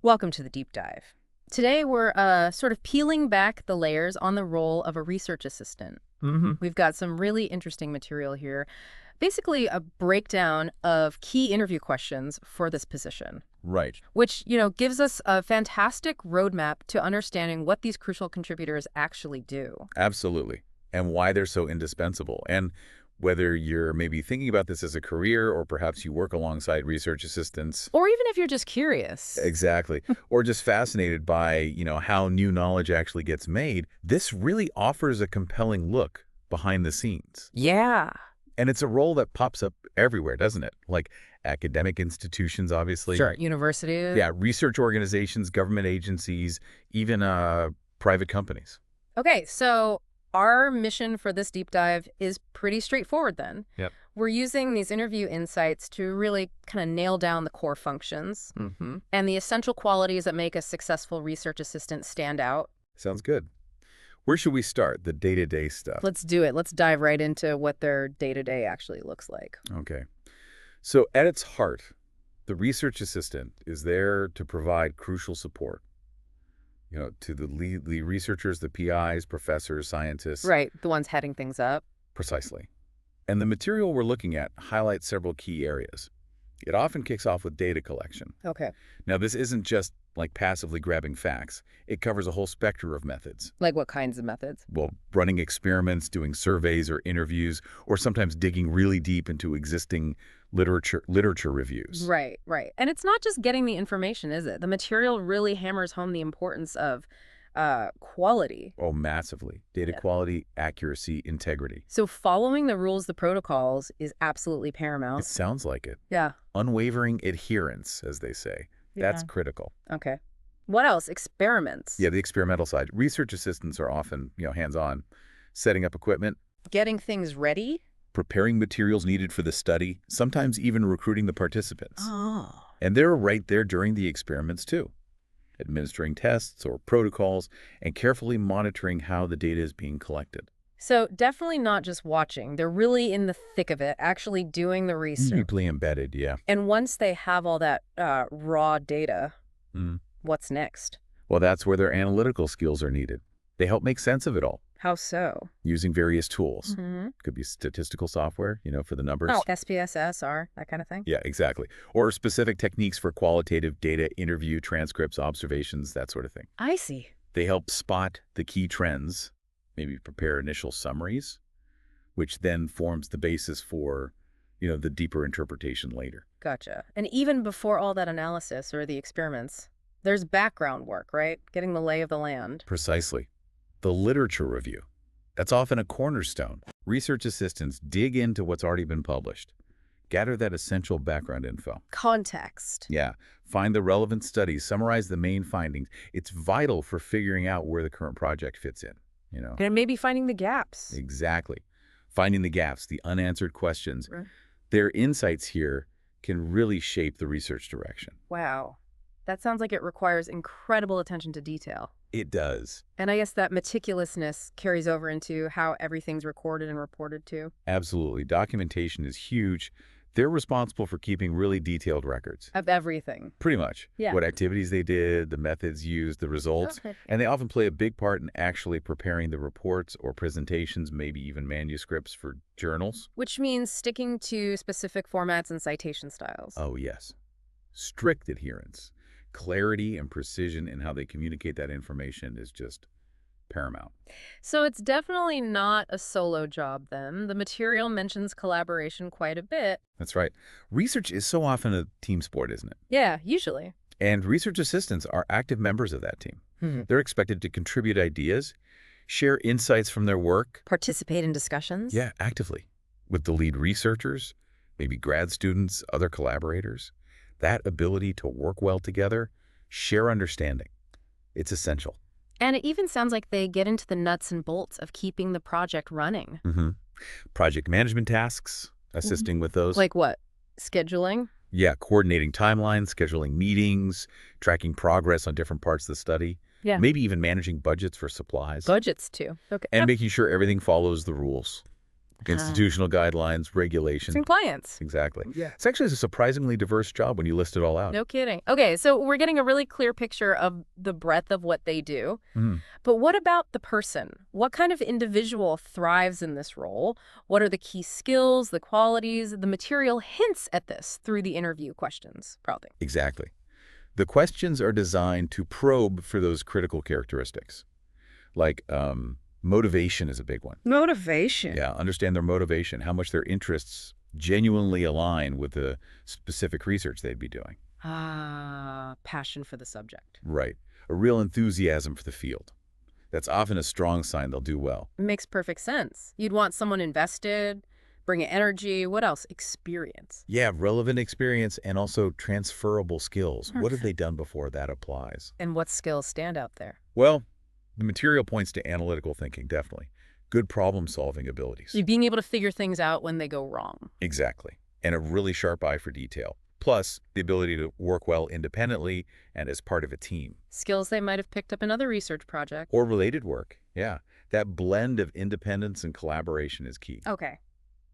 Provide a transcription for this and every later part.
Welcome to the deep dive. Today we're sort of peeling back the layers on the role of a research assistant. Hmm. We've got some really interesting material here. Basically, a breakdown of key interview questions for this position, Right. which, gives us a fantastic roadmap to understanding what these crucial contributors actually do. Absolutely. And why they're so indispensable. And whether you're maybe thinking about this as a career or perhaps you work alongside research assistants. Or even if you're just curious. Exactly. Or just fascinated by, how new knowledge actually gets made, this really offers a compelling look behind the scenes. Yeah. And it's a role that pops up everywhere, doesn't it? Like academic institutions, obviously. Sure. University. Yeah, research organizations, government agencies, even private companies. Okay, so our mission for this deep dive is pretty straightforward then. Yep. We're using these interview insights to really kind of nail down the core functions Mm-hmm. and the essential qualities that make a successful research assistant stand out. Sounds good. Where should we start? The day-to-day stuff. Let's do it. Let's dive right into what their day-to-day actually looks like. Okay. So at its heart, the research assistant is there to provide crucial support, to the researchers, the PIs, professors, scientists. Right, the ones heading things up. Precisely. And the material we're looking at highlights several key areas. It often kicks off with data collection. Okay. Now, this isn't just like passively grabbing facts. It covers a whole spectrum of methods. Like what kinds of methods? Well, running experiments, doing surveys or interviews, or sometimes digging really deep into existing literature reviews. Right, right. And it's not just getting the information, is it? The material really hammers home the importance of quality. Oh, massively. Data Yeah. quality, accuracy, integrity. So following the rules, the protocols is absolutely It paramount. sounds like it. Yeah. Unwavering adherence, as they say. That's Yeah. critical. Okay. What else? Experiments. Yeah, the experimental side. Research assistants are often, hands-on, setting up equipment, Getting things ready. preparing materials needed for the study, sometimes even recruiting the participants. Oh. And they're right there during the experiments, too, administering tests or protocols and carefully monitoring how the data is being collected. So definitely not just watching. They're really in the thick of it, actually doing the research. Deeply embedded, yeah. And once they have all that raw data, Mm. what's next? Well, that's where their analytical skills are needed. They help make sense of it all How so? using various tools. Mm-hmm. Could be statistical software, for the numbers. Oh, SPSS, R, that kind of thing. Yeah, exactly. Or specific techniques for qualitative data, interview, transcripts, observations, that sort of thing. I see. They help spot the key trends, maybe prepare initial summaries, which then forms the basis for, the deeper interpretation later. Gotcha. And even before all that analysis or the experiments, there's background work, right? Getting the lay of the land. Precisely. The literature review. That's often a cornerstone. Research assistants dig into what's already been published, gather that essential background info. Context. Yeah, find the relevant studies, summarize the main findings. It's vital for figuring out where the current project fits in. And maybe finding the gaps. Exactly. Finding the gaps, the unanswered questions. Right. Their insights here can really shape the research direction. Wow. That sounds like it requires incredible attention to detail. It does. And I guess that meticulousness carries over into how everything's recorded and reported to. Absolutely. Documentation is huge. They're responsible for keeping really detailed records. Of everything. Pretty much. Yeah. What activities they did, the methods used, the results. Okay. And they often play a big part in actually preparing the reports or presentations, maybe even manuscripts for journals. Which means sticking to specific formats and citation styles. Oh, yes. Strict adherence. Clarity and precision in how they communicate that information is just paramount. So it's definitely not a solo job then. The material mentions collaboration quite a bit. That's right. Research is so often a team sport, isn't it? Yeah, usually. And research assistants are active members of that team. Hmm. They're expected to contribute ideas, share insights from their work. Participate in discussions? Yeah, actively. With the lead researchers, maybe grad students, other collaborators. That ability to work well together, share understanding. It's essential. And it even sounds like they get into the nuts and bolts of keeping the project running. Mm-hmm. Project management tasks, assisting with those. Like what? Scheduling? Yeah, coordinating timelines, scheduling meetings, tracking progress on different parts of the study. Yeah. Maybe even managing budgets for supplies. Budgets too. Okay. And making sure everything follows the rules. Institutional guidelines, It's regulation. in clients. Exactly. Yeah. It's actually a surprisingly diverse job when you list it all out. No kidding. Okay, so we're getting a really clear picture of the breadth of what they do. Mhm. But what about the person? What kind of individual thrives in this role? What are the key skills, the qualities? The material hints at this through the interview questions, probably. Exactly. The questions are designed to probe for those critical characteristics. Like motivation is a big one. Motivation. Yeah, understand their motivation, how much their interests genuinely align with the specific research they'd be doing. Ah, passion for the subject. Right. A real enthusiasm for the field. That's often a strong sign they'll do well. Makes perfect sense. You'd want someone invested, bring energy. What else? Experience. Yeah, relevant experience and also transferable skills. What have they done before that applies? And what skills stand out there? Well, the material points to analytical thinking, definitely. Good problem-solving abilities. You being able to figure things out when they go wrong. Exactly. And a really sharp eye for detail. Plus, the ability to work well independently and as part of a team. Skills they might have picked up in other research projects. Or related work. Yeah. That blend of independence and collaboration is key. Okay.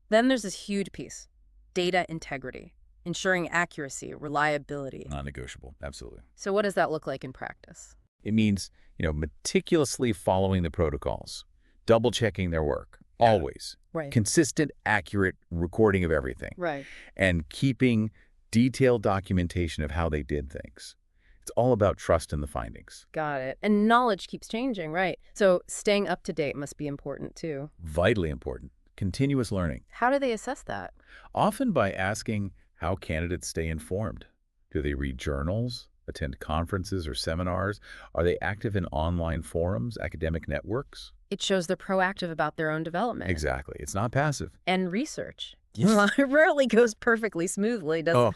Then there's this huge piece. Data integrity. Ensuring accuracy, reliability. Non-negotiable. Absolutely. So what does that look like in practice? It means, meticulously following the protocols, double-checking their work, always. Right. Consistent, accurate recording of everything. Right. And keeping detailed documentation of how they did things. It's all about trust in the findings. Got it. And knowledge keeps changing, right? So staying up to date must be important too. Vitally important. Continuous learning. How do they assess that? Often by asking how candidates stay informed. Do they read journals, attend conferences or seminars? Are they active in online forums, academic networks? It shows they're proactive about their own development. Exactly. It's not passive. And research. Yes. Well, it rarely goes perfectly smoothly, does it?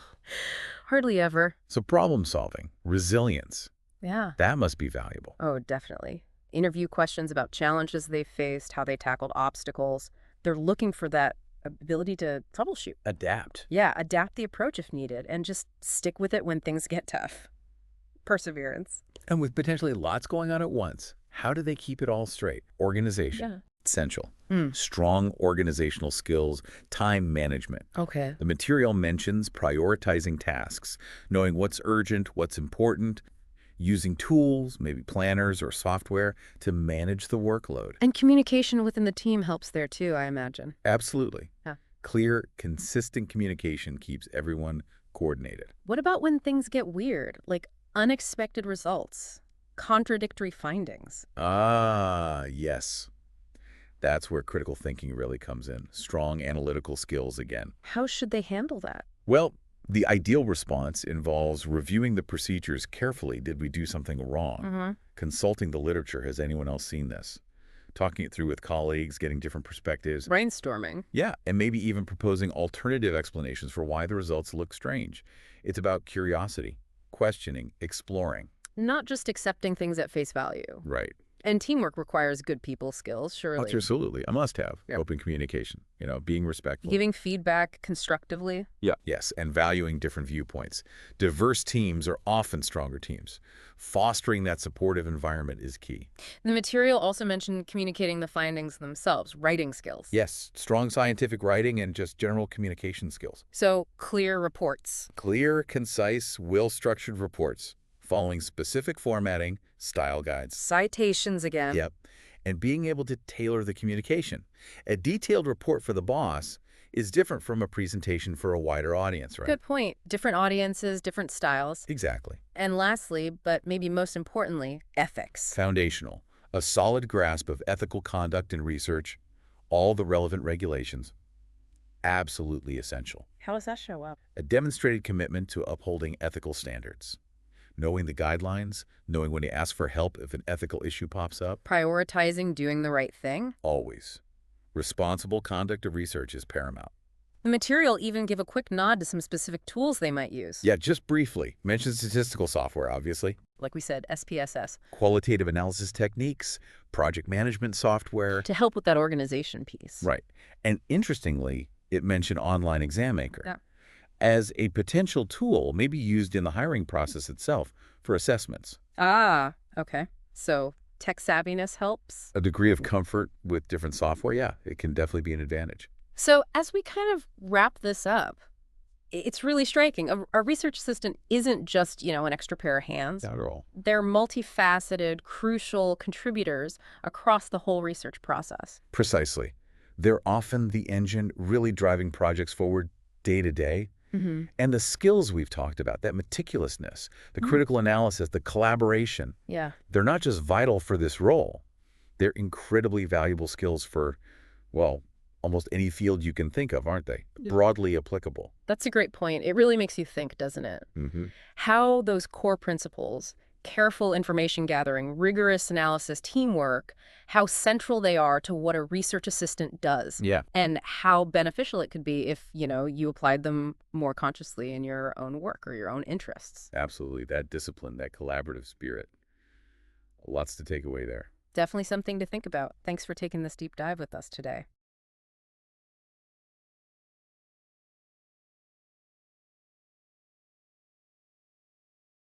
Hardly ever. So problem solving, resilience, Yeah. that must be valuable. Oh, definitely. Interview questions about challenges they faced, how they tackled obstacles. They're looking for that ability to troubleshoot. Adapt. Yeah, adapt the approach if needed, and just stick with it when things get tough. Perseverance. And with potentially lots going on at once, how do they keep it all straight? Organization. Yeah. Essential. Mm. Strong organizational skills, time management. Okay. The material mentions prioritizing tasks, knowing what's urgent, what's important, using tools, maybe planners or software, to manage the workload. And communication within the team helps there too, I imagine. Absolutely. Yeah. Clear, consistent communication keeps everyone coordinated. What about when things get weird, like unexpected results, contradictory findings? Ah, yes. That's where critical thinking really comes in. Strong analytical skills again. How should they handle that? Well, the ideal response involves reviewing the procedures carefully. Did we do something wrong? Consulting the literature. Has anyone else seen this? Talking it through with colleagues, getting different perspectives. Brainstorming. Yeah, and maybe even proposing alternative explanations for why the results look strange. It's about curiosity, questioning, exploring. Not just accepting things at face value. Right. And teamwork requires good people skills, surely. Absolutely. A must-have. Yeah. Open communication, being respectful. Giving feedback constructively. Yeah. Yes, and valuing different viewpoints. Diverse teams are often stronger teams. Fostering that supportive environment is key. The material also mentioned communicating the findings themselves, writing skills. Yes, strong scientific writing and just general communication skills. So clear reports. Clear, concise, well-structured reports, following specific formatting, style guides. Citations again. Yep. And being able to tailor the communication. A detailed report for the boss is different from a presentation for a wider audience, right? Good point. Different audiences, different styles. Exactly. And lastly, but maybe most importantly, ethics. Foundational. A solid grasp of ethical conduct in research, all the relevant regulations. Absolutely essential. How does that show up? A demonstrated commitment to upholding ethical standards. Knowing the guidelines, knowing when to ask for help if an ethical issue pops up. Prioritizing doing the right thing. Always. Responsible conduct of research is paramount. The material even give a quick nod to some specific tools they might use. Yeah, just briefly. Mention statistical software, obviously. Like we said, SPSS. Qualitative analysis techniques, project management software. To help with that organization piece. Right. And interestingly, it mentioned online exam maker. Yeah. As a potential tool maybe used in the hiring process itself for assessments. Ah, okay. So Tech savviness helps. A degree of comfort with different software, yeah, it can definitely be an advantage. So as we kind of wrap this up, it's really striking. A research assistant isn't just, an extra pair of hands. Not at all. They're multifaceted, crucial contributors across the whole research process. Precisely. They're often the engine really driving projects forward day to day. Hmm. And the skills we've talked about, that meticulousness, the critical analysis, the collaboration, Yeah. they're not just vital for this role. They're incredibly valuable skills for, well, almost any field you can think of, aren't they? Yeah. Broadly applicable. That's a great point. It really makes you think, doesn't it? Hmm. How those core principles, careful information gathering, rigorous analysis, teamwork, how central they are to what a research assistant does, Yeah, and how beneficial it could be if, you applied them more consciously in your own work or your own interests. absolutely. That discipline, that collaborative spirit. Lots to take away there. Definitely something to think about. Thanks for taking this deep dive with us today.